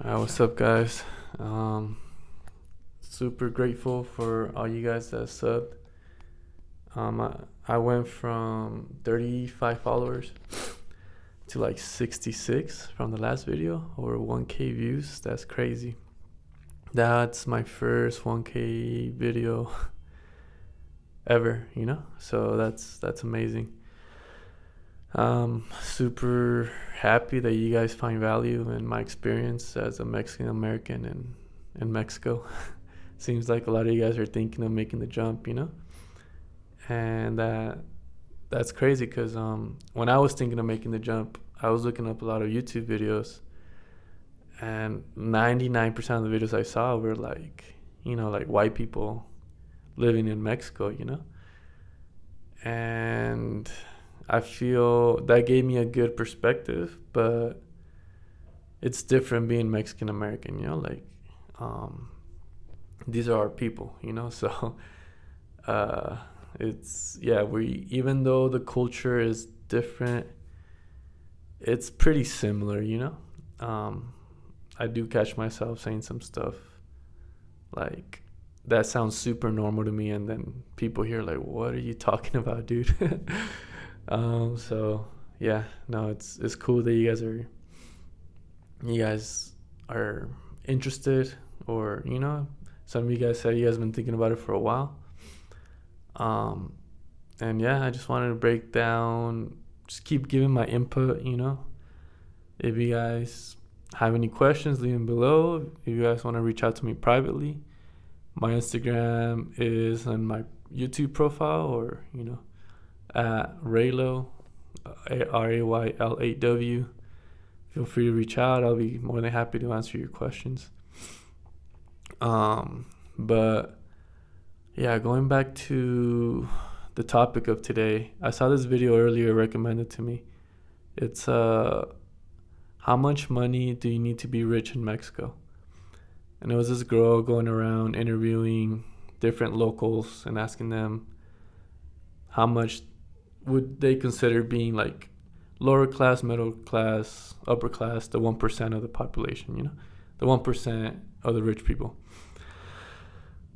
What's up, guys? Um, Super grateful for all you guys that subbed. I went from 35 followers to like 66 from the last video, over 1K views. That's crazy. That's my first 1K video ever, So that's amazing. Super happy that you guys find value in my experience as a Mexican American in Mexico. Seems like a lot of you guys are thinking of making the jump. And that's crazy because when I was thinking of making the jump, I was looking up a lot of YouTube videos, and 99% of the videos I saw were like white people living in Mexico. And I feel that gave me a good perspective, but it's different being Mexican American. These are our people. So we, even though the culture is different, it's pretty similar. I do catch myself saying some stuff like that sounds super normal to me, and then people here like, what are you talking about, dude? So yeah, no, it's cool that you guys are interested, or some of you guys said you guys been thinking about it for a while. And yeah, I just wanted to break down, just keep giving my input. If you guys have any questions, leave them below. If you guys want to reach out to me privately, my Instagram is on my YouTube profile, or at Raylo, RAYL8W. Feel free to reach out. I'll be more than happy to answer your questions. But yeah, going back to the topic of today, I saw this video earlier recommended to me. It's how much money do you need to be rich in Mexico? And it was this girl going around interviewing different locals and asking them how much would they consider being like lower class, middle class, upper class, the 1% of the population, the 1% of the rich people.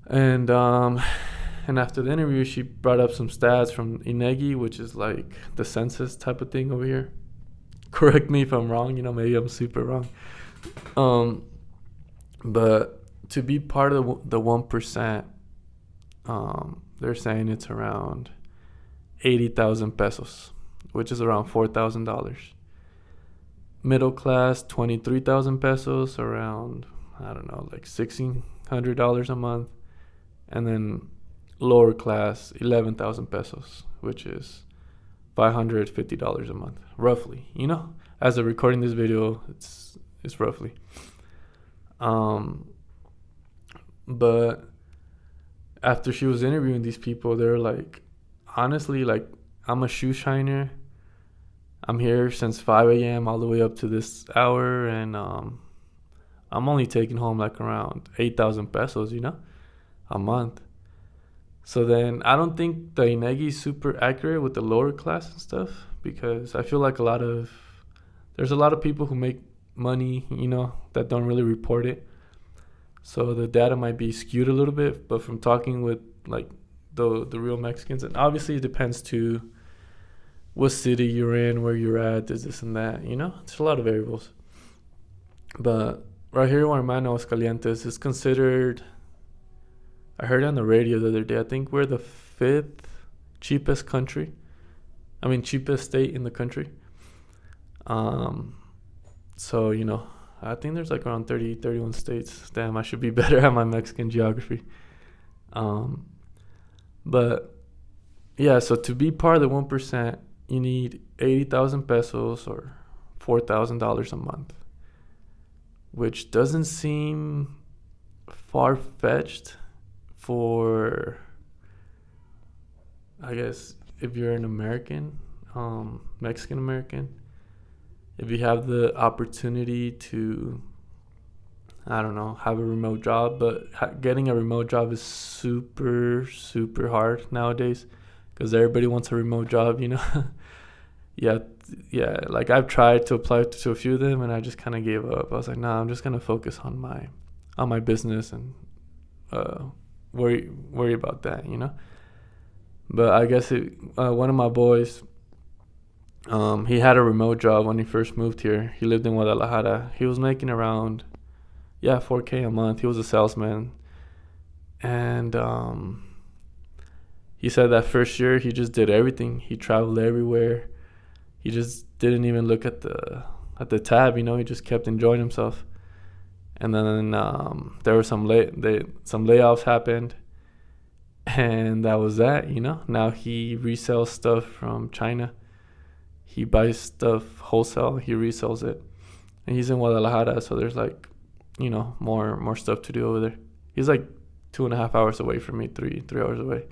And after the interview, she brought up some stats from INEGI, which is like the census type of thing over here. Correct me if I'm wrong, maybe I'm super wrong. But to be part of the 1%, they're saying it's around 80,000 pesos, which is around $4,000. Middle class, 23,000 pesos, around, I don't know, like $1,600 a month. And then lower class, 11,000 pesos, which is $550 a month, roughly. As of recording this video, it's roughly. But after she was interviewing these people, they're like, honestly, like, I'm a shoe shiner. I'm here since 5 a.m. all the way up to this hour, and I'm only taking home like around 8,000 pesos, a month. So then I don't think the INEGI is super accurate with the lower class and stuff, because I feel like there's a lot of people who make money, that don't really report it. So the data might be skewed a little bit, but from talking with like the real Mexicans, and obviously it depends to what city you're in, where you're at, this and that, There's a lot of variables. But right here where I'm at, Aguascalientes, is considered, I heard it on the radio the other day, I think we're the fifth cheapest state in the country. So, I think there's like around 31 states. Damn, I should be better at my Mexican geography. But yeah, so to be part of the 1%, you need 80,000 pesos or $4,000 a month, which doesn't seem far-fetched for, I guess, if you're an American, Mexican American. If you have the opportunity to, I don't know, have a remote job, but getting a remote job is super, super hard nowadays, because everybody wants a remote job, yeah, yeah. Like I've tried to apply to a few of them, and I just kind of gave up. I was like, nah, I'm just gonna focus on my business and uh, worry about that, you know. But I guess one of my boys, he had a remote job when he first moved here. He lived in Guadalajara. He was making around, yeah, 4K a month. He was a salesman, and he said that first year he just did everything. He traveled everywhere. He just didn't even look at the tab, you know. He just kept enjoying himself. And then there were some layoffs happened, and that was that, you know. Now he resells stuff from China. He buys stuff wholesale. He resells it, and he's in Guadalajara, so there's like, you know, more stuff to do over there. He's like 2.5 hours away from me, three hours away.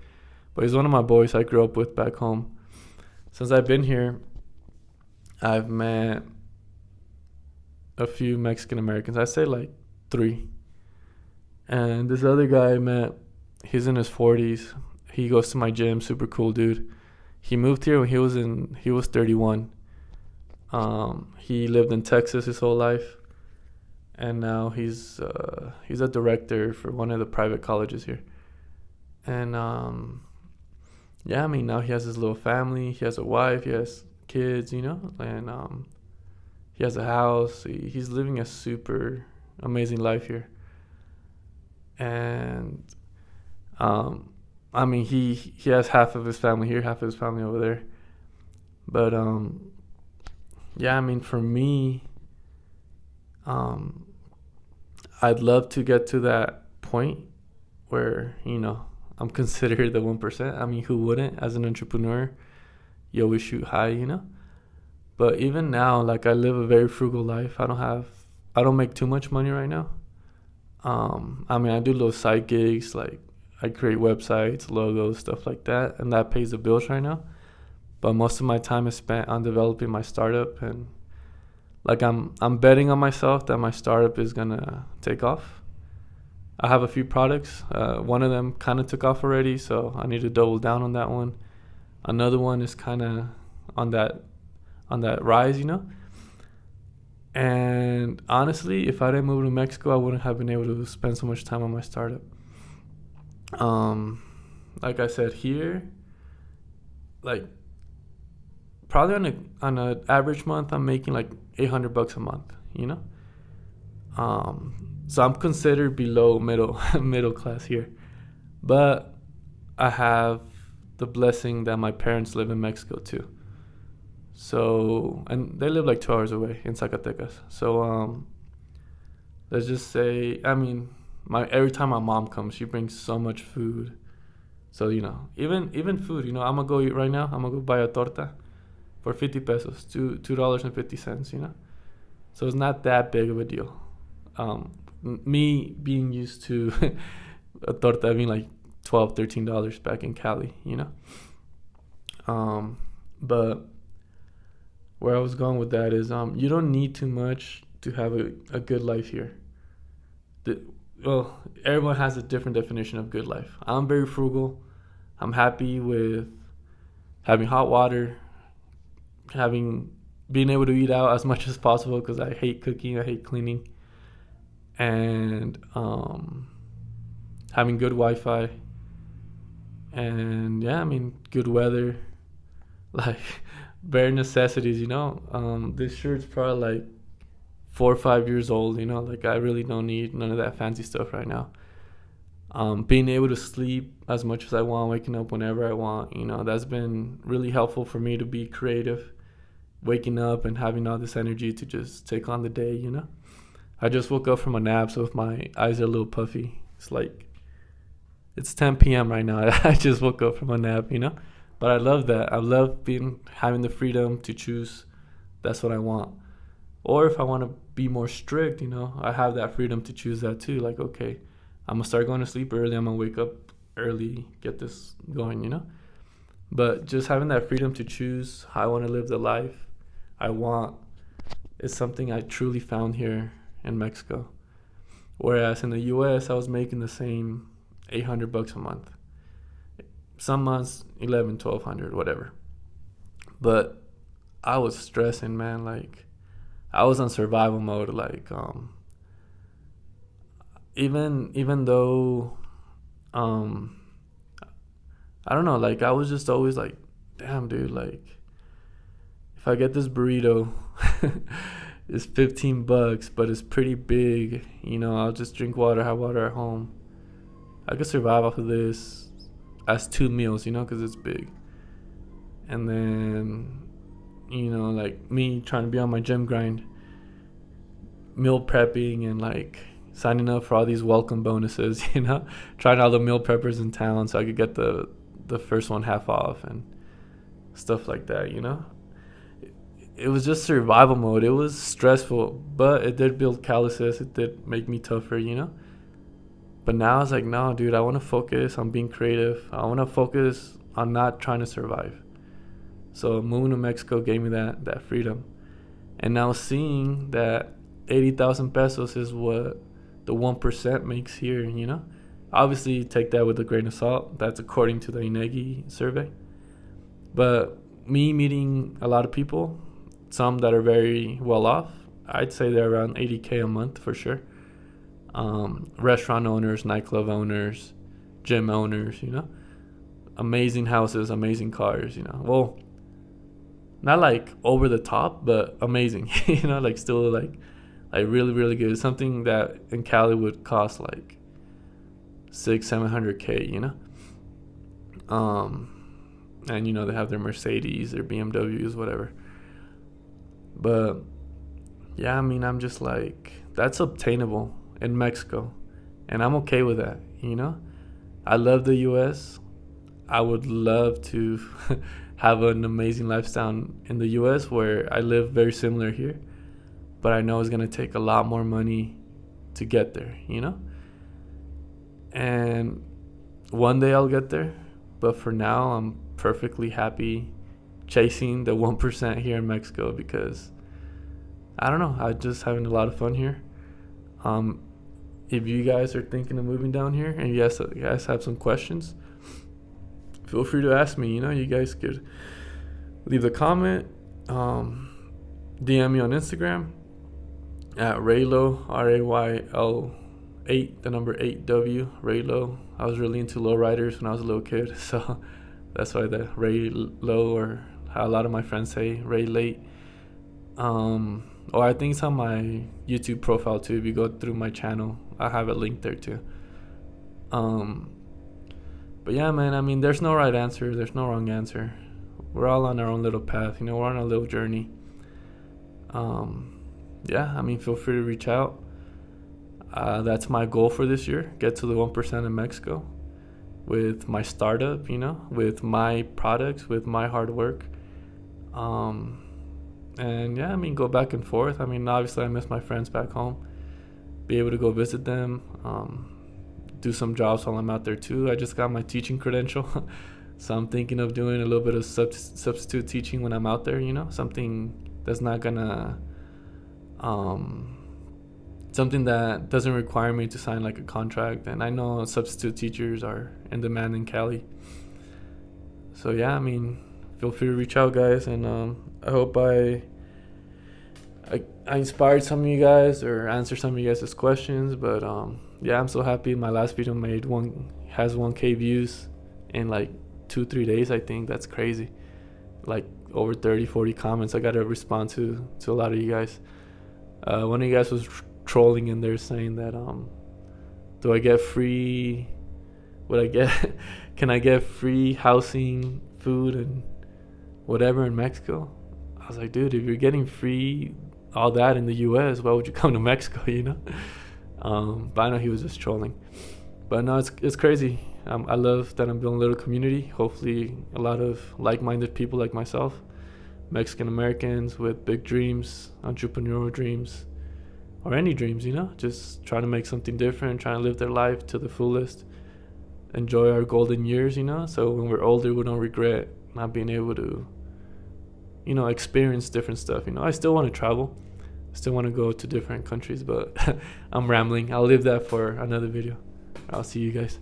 But he's one of my boys I grew up with back home. Since I've been here, I've met a few Mexican Americans. I say like 3. And this other guy I met, he's in his 40s. He goes to my gym, super cool dude. He moved here when he was 31. He lived in Texas his whole life, and now he's a director for one of the private colleges here. And yeah, I mean, now he has his little family. He has a wife. He has kids, you know, and he has a house. He's living a super amazing life here. And I mean, he has half of his family here, half of his family over there. But yeah, I mean, for me, um, I'd love to get to that point where, you know, I'm considered the 1%. I mean, who wouldn't? As an entrepreneur, you always shoot high, you know. But even now, like, I live a very frugal life. I don't make too much money right now. I mean, I do little side gigs, like I create websites, logos, stuff like that, and that pays the bills right now. But most of my time is spent on developing my startup, and like I'm betting on myself that my startup is gonna take off. I have a few products. One of them kind of took off already, so I need to double down on that one. Another one is kind of on that rise, you know. And honestly, if I didn't move to Mexico, I wouldn't have been able to spend so much time on my startup. Like I said, here, like probably on a average month, I'm making like $800 a month, you know. So I'm considered below middle class here, but I have the blessing that my parents live in Mexico too. So, and they live like 2 hours away in Zacatecas. So let's just say, I mean, my every time my mom comes, she brings so much food. So, you know, even food, you know, I'm gonna go eat right now. I'm gonna go buy a torta for 50 pesos, $2.50, you know. So it's not that big of a deal. Me being used to a torta being like $12, $13 back in Cali, you know. But where I was going with that is you don't need too much to have a good life here. Well, everyone has a different definition of good life. I'm very frugal. I'm happy with having hot water, being able to eat out as much as possible because I hate cooking, I hate cleaning, and having good Wi-Fi, and yeah, I mean, good weather, like bare necessities, you know. This shirt's probably like 4 or 5 years old, you know. Like I really don't need none of that fancy stuff right now. Being able to sleep as much as I want, waking up whenever I want, you know, that's been really helpful for me to be creative. Waking up and having all this energy to just take on the day, you know. I just woke up from a nap, so if my eyes are a little puffy, it's 10 p.m. right now. I just woke up from a nap, you know. But I love that. I love having the freedom to choose. That's what I want. Or if I want to be more strict, you know, I have that freedom to choose that too. Like, okay, I'm gonna start going to sleep early. I'm gonna wake up early, get this going, you know. But just having that freedom to choose how I want to live the life I want is something I truly found here in Mexico. Whereas in the US, I was making the same $800 a month. Some months, 11, 1200, whatever. But I was stressing, man. Like, I was on survival mode. Like, even though, um, I don't know. Like, I was just always like, damn, dude. Like, if I get this burrito, it's $15, but it's pretty big. You know, I'll just drink water, have water at home. I could survive off of this as 2 meals, you know, because it's big. And then, you know, like me trying to be on my gym grind, meal prepping and like signing up for all these welcome bonuses, you know, trying all the meal preppers in town so I could get the first one half off and stuff like that, you know. It was just survival mode. It was stressful, but it did build calluses. It did make me tougher, you know. But now it's like, no, dude, I want to focus on being creative. I want to focus on not trying to survive. So moving to Mexico gave me that freedom. And now seeing that 80,000 pesos is what the 1% makes here, you know. Obviously, take that with a grain of salt. That's according to the INEGI survey. But me meeting a lot of people, some that are very well off, I'd say they're around 80K a month for sure. Restaurant owners, nightclub owners, gym owners, you know, amazing houses, amazing cars, you know. Well, not like over the top, but amazing, you know, like still like really, really good. Something that in Cali would cost like 600-700K, you know. And you know, they have their Mercedes, their BMWs, whatever. But yeah, I mean, I'm just like, that's obtainable in Mexico, and I'm okay with that, you know. I love the US. I would love to have an amazing lifestyle in the US where I live very similar here, but I know it's going to take a lot more money to get there, you know. And one day I'll get there, but for now I'm perfectly happy chasing the 1% here in Mexico because I don't know, I'm just having a lot of fun here. If you guys are thinking of moving down here and you guys have some questions, feel free to ask me. You know, you guys could leave a comment, DM me on Instagram at Raylo, RAYL 8, the number 8W, Raylo. I was really into lowriders when I was a little kid, so that's why the Raylo, or how a lot of my friends say Ray Late. Or I think it's on my YouTube profile too. If you go through my channel, I have it linked there too. But yeah, man, I mean, there's no right answer. There's no wrong answer. We're all on our own little path. You know, we're on a little journey. Yeah, I mean, feel free to reach out. That's my goal for this year. Get to the 1% in Mexico with my startup, you know, with my products, with my hard work. And yeah, I mean, go back and forth. I mean, obviously I miss my friends back home. Be able to go visit them, do some jobs while I'm out there too. I just got my teaching credential. So I'm thinking of doing a little bit of substitute teaching when I'm out there, you know, something that's not gonna, something that doesn't require me to sign like a contract. And I know substitute teachers are in demand in Cali. So yeah, I mean, feel free to reach out, guys, and I hope I inspired some of you guys or answered some of you guys' questions. But yeah, I'm so happy. My last video has 1K views in like 2-3 days. I think that's crazy. Like over 30-40 comments I gotta respond to a lot of you guys. One of you guys was trolling in there saying that do I get free, can I get free housing, food, and whatever in Mexico? I was like, dude, if you're getting free all that in the US, why would you come to Mexico, you know? But I know he was just trolling. But no, it's crazy. I love that I'm building a little community. Hopefully a lot of like-minded people like myself, Mexican Americans with big dreams, entrepreneurial dreams, or any dreams, you know, just trying to make something different, trying to live their life to the fullest, enjoy our golden years, you know, so when we're older we don't regret not being able to, you know, experience different stuff. You know, I still want to travel, still want to go to different countries, but I'm rambling. I'll leave that for another video. I'll see you guys.